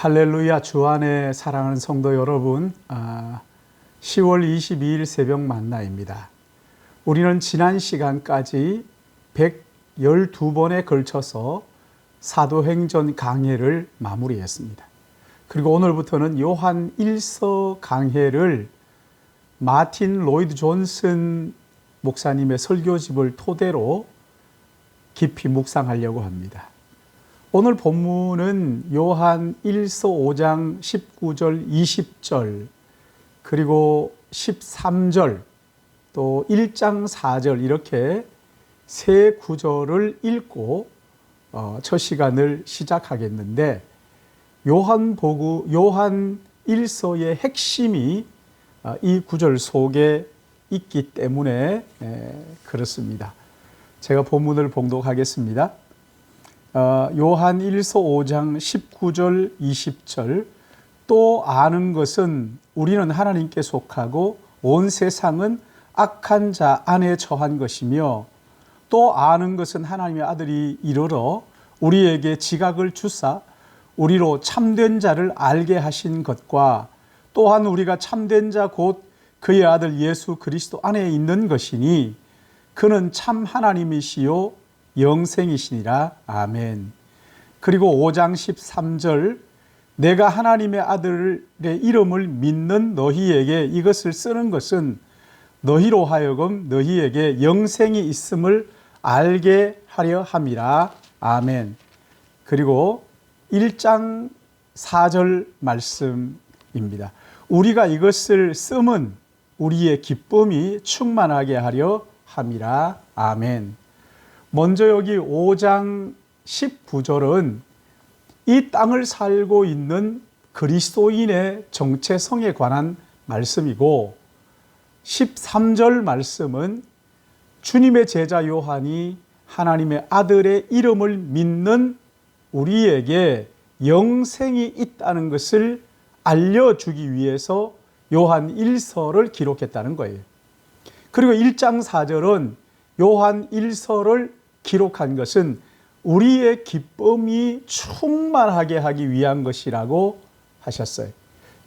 할렐루야. 주 안에 사랑하는 성도 여러분, 10월 22일 새벽 만나입니다. 우리는 지난 시간까지 112번에 걸쳐서 사도행전 강해를 마무리했습니다. 그리고 오늘부터는 요한 1서 강해를 마틴 로이드 존슨 목사님의 설교집을 토대로 깊이 묵상하려고 합니다. 오늘 본문은 요한 1서 5장 19절, 20절, 그리고 13절, 또 1장 4절 이렇게 세 구절을 읽고 첫 시간을 시작하겠는데, 요한 1서의 핵심이 이 구절 속에 있기 때문에 그렇습니다. 제가 본문을 봉독하겠습니다. 요한 1서 5장 19절 20절, 또 아는 것은 우리는 하나님께 속하고 온 세상은 악한 자 안에 처한 것이며, 또 아는 것은 하나님의 아들이 이르러 우리에게 지각을 주사 우리로 참된 자를 알게 하신 것과, 또한 우리가 참된 자 곧 그의 아들 예수 그리스도 안에 있는 것이니 그는 참 하나님이시요 영생이시니라. 아멘. 그리고 5장 13절, 내가 하나님의 아들의 이름을 믿는 너희에게 이것을 쓰는 것은 너희로 하여금 너희에게 영생이 있음을 알게 하려 함이라. 아멘. 그리고 1장 4절 말씀입니다. 우리가 이것을 쓰면 우리의 기쁨이 충만하게 하려 함이라. 아멘. 먼저 여기 5장 19절은 이 땅을 살고 있는 그리스도인의 정체성에 관한 말씀이고, 13절 말씀은 주님의 제자 요한이 하나님의 아들의 이름을 믿는 우리에게 영생이 있다는 것을 알려주기 위해서 요한 1서를 기록했다는 거예요. 그리고 1장 4절은 요한 1서를 기록한 것은 우리의 기쁨이 충만하게 하기 위한 것이라고 하셨어요.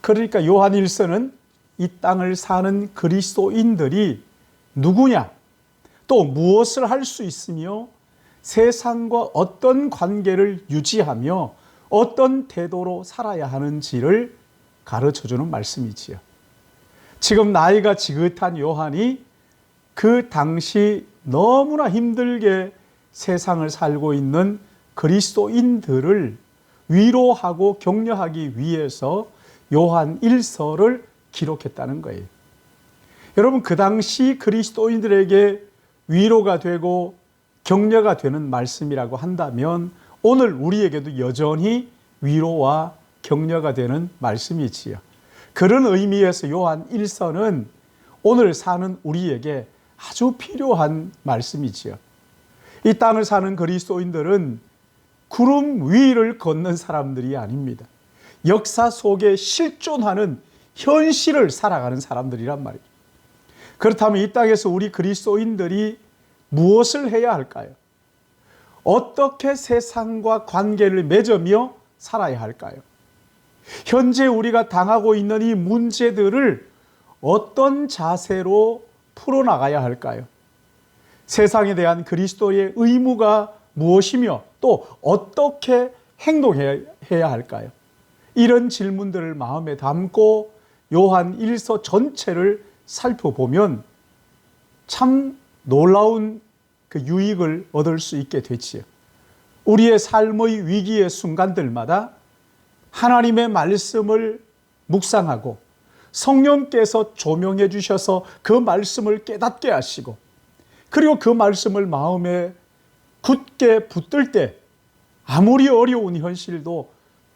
그러니까 요한 1서는 이 땅을 사는 그리스도인들이 누구냐, 또 무엇을 할 수 있으며 세상과 어떤 관계를 유지하며 어떤 태도로 살아야 하는지를 가르쳐주는 말씀이지요. 지금 나이가 지긋한 요한이 그 당시 너무나 힘들게 세상을 살고 있는 그리스도인들을 위로하고 격려하기 위해서 요한 1서를 기록했다는 거예요. 여러분, 그 당시 그리스도인들에게 위로가 되고 격려가 되는 말씀이라고 한다면 오늘 우리에게도 여전히 위로와 격려가 되는 말씀이지요. 그런 의미에서 요한 1서는 오늘 사는 우리에게 아주 필요한 말씀이지요. 이 땅을 사는 그리스도인들은 구름 위를 걷는 사람들이 아닙니다. 역사 속에 실존하는 현실을 살아가는 사람들이란 말이에요. 그렇다면 이 땅에서 우리 그리스도인들이 무엇을 해야 할까요? 어떻게 세상과 관계를 맺으며 살아야 할까요? 현재 우리가 당하고 있는 이 문제들을 어떤 자세로 풀어나가야 할까요? 세상에 대한 그리스도의 의무가 무엇이며 또 어떻게 행동해야 할까요? 이런 질문들을 마음에 담고 요한 1서 전체를 살펴보면 참 놀라운 그 유익을 얻을 수 있게 되지요. 우리의 삶의 위기의 순간들마다 하나님의 말씀을 묵상하고 성령께서 조명해 주셔서 그 말씀을 깨닫게 하시고, 그리고 그 말씀을 마음에 굳게 붙들 때 아무리 어려운 현실도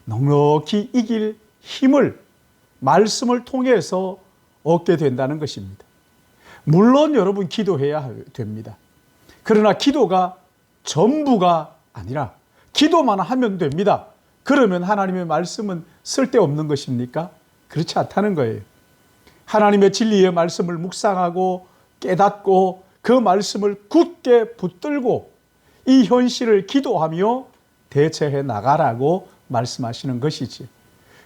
넉넉히 이길 힘을 말씀을 통해서 얻게 된다는 것입니다. 물론 여러분, 기도해야 됩니다. 그러나 기도가 전부가 아니라 기도만 하면 됩니다. 그러면 하나님의 말씀은 쓸데없는 것입니까? 그렇지 않다는 거예요. 하나님의 진리의 말씀을 묵상하고 깨닫고 그 말씀을 굳게 붙들고 이 현실을 기도하며 대처해 나가라고 말씀하시는 것이지.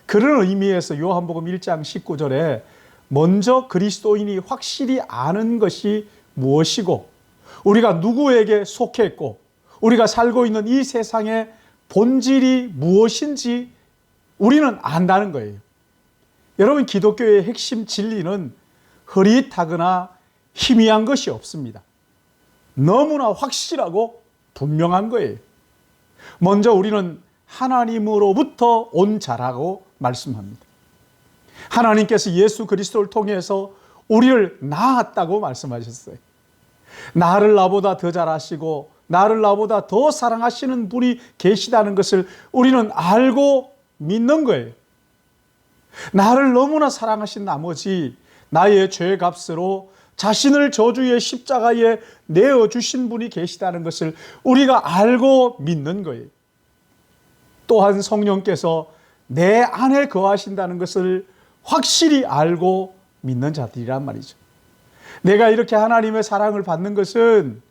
그런 의미에서 요한복음 1장 19절에 먼저 그리스도인이 확실히 아는 것이 무엇이고 우리가 누구에게 속했고 우리가 살고 있는 이 세상의 본질이 무엇인지 우리는 안다는 거예요. 여러분, 기독교의 핵심 진리는 흐릿하거나 희미한 것이 없습니다. 너무나 확실하고 분명한 거예요. 먼저 우리는 하나님으로부터 온 자라고 말씀합니다. 하나님께서 예수 그리스도를 통해서 우리를 낳았다고 말씀하셨어요. 나를 나보다 더 잘 아시고 나를 나보다 더 사랑하시는 분이 계시다는 것을 우리는 알고 믿는 거예요. 나를 너무나 사랑하신 나머지 나의 죄 값으로 자신을 저주의 십자가에 내어주신 분이 계시다는 것을 우리가 알고 믿는 거예요. 또한 성령께서 내 안에 거하신다는 것을 확실히 알고 믿는 자들이란 말이죠. 내가 이렇게 하나님의 사랑을 받는 것은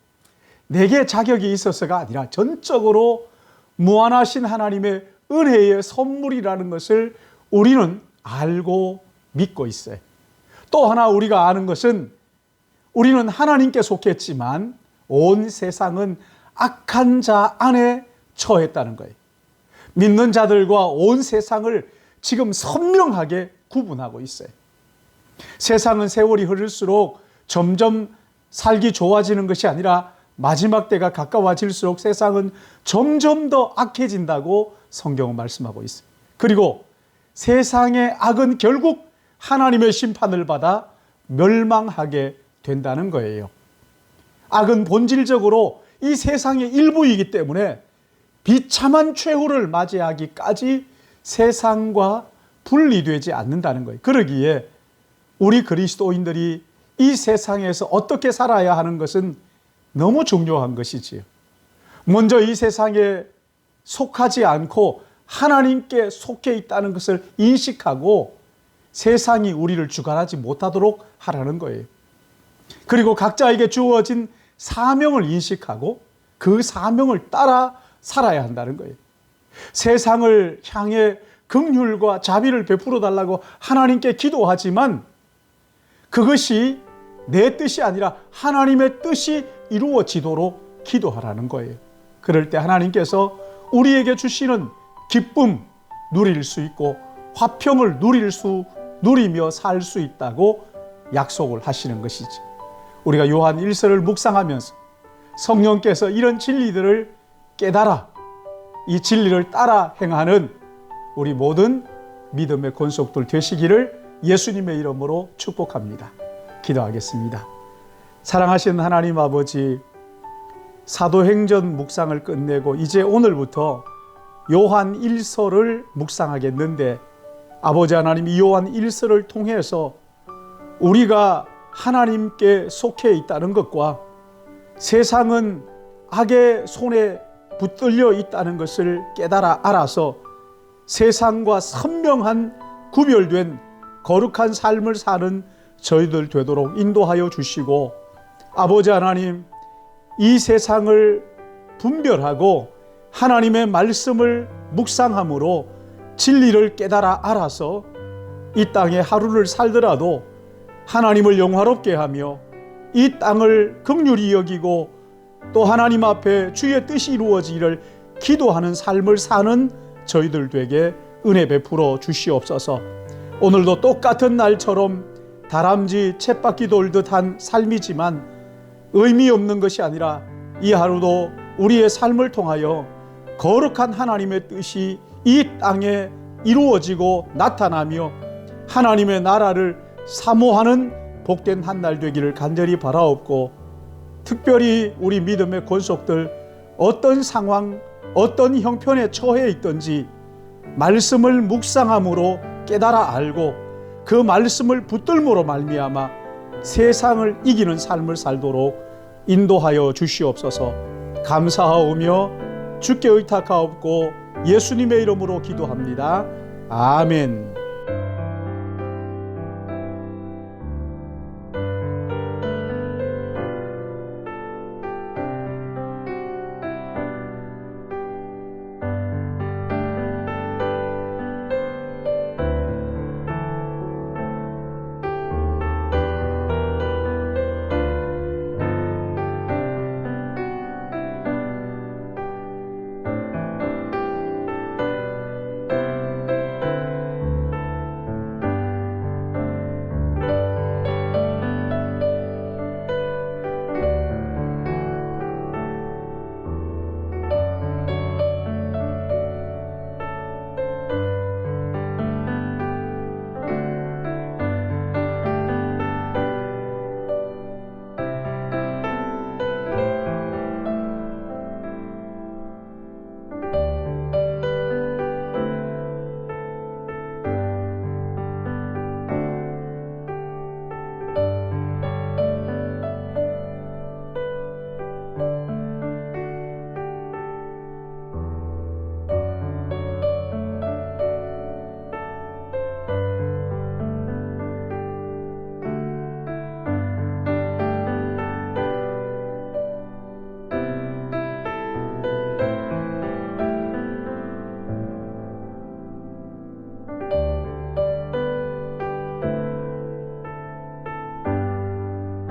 내게 자격이 있어서가 아니라 전적으로 무한하신 하나님의 은혜의 선물이라는 것을 우리는 알고 믿고 있어요. 또 하나 우리가 아는 것은 우리는 하나님께 속했지만 온 세상은 악한 자 안에 처했다는 거예요. 믿는 자들과 온 세상을 지금 선명하게 구분하고 있어요. 세상은 세월이 흐를수록 점점 살기 좋아지는 것이 아니라 마지막 때가 가까워질수록 세상은 점점 더 악해진다고 성경은 말씀하고 있어요. 그리고 세상의 악은 결국 하나님의 심판을 받아 멸망하게 된다는 거예요. 악은 본질적으로 이 세상의 일부이기 때문에 비참한 최후를 맞이하기까지 세상과 분리되지 않는다는 거예요. 그러기에 우리 그리스도인들이 이 세상에서 어떻게 살아야 하는 것은 너무 중요한 것이지요. 먼저 이 세상에 속하지 않고 하나님께 속해 있다는 것을 인식하고 세상이 우리를 주관하지 못하도록 하라는 거예요. 그리고 각자에게 주어진 사명을 인식하고 그 사명을 따라 살아야 한다는 거예요. 세상을 향해 긍휼과 자비를 베풀어 달라고 하나님께 기도하지만 그것이 내 뜻이 아니라 하나님의 뜻이 이루어지도록 기도하라는 거예요. 그럴 때 하나님께서 우리에게 주시는 기쁨 누릴 수 있고 화평을 누리며 살 수 있다고 약속을 하시는 것이지. 우리가 요한 1서를 묵상하면서 성령께서 이런 진리들을 깨달아 이 진리를 따라 행하는 우리 모든 믿음의 권속들 되시기를 예수님의 이름으로 축복합니다. 기도하겠습니다. 사랑하신 하나님 아버지, 사도행전 묵상을 끝내고 이제 오늘부터 요한 1서를 묵상하겠는데 아버지 하나님, 이 요한 1서를 통해서 우리가 하나님께 속해 있다는 것과 세상은 악의 손에 붙들려 있다는 것을 깨달아 알아서 세상과 선명한 구별된 거룩한 삶을 사는 저희들 되도록 인도하여 주시고, 아버지 하나님, 이 세상을 분별하고 하나님의 말씀을 묵상함으로 진리를 깨달아 알아서 이 땅에 하루를 살더라도 하나님을 영화롭게 하며 이 땅을 긍휼히 여기고 또 하나님 앞에 주의 뜻이 이루어지기를 기도하는 삶을 사는 저희들 되게 은혜 베풀어 주시옵소서. 오늘도 똑같은 날처럼 다람쥐 쳇바퀴 돌듯 한 삶이지만 의미 없는 것이 아니라 이 하루도 우리의 삶을 통하여 거룩한 하나님의 뜻이 이 땅에 이루어지고 나타나며 하나님의 나라를 사모하는 복된 한 날 되기를 간절히 바라옵고, 특별히 우리 믿음의 권속들 어떤 상황, 어떤 형편에 처해 있든지 말씀을 묵상함으로 깨달아 알고 그 말씀을 붙들므로 말미암아 세상을 이기는 삶을 살도록 인도하여 주시옵소서. 감사하오며 주께 의탁하옵고 예수님의 이름으로 기도합니다. 아멘.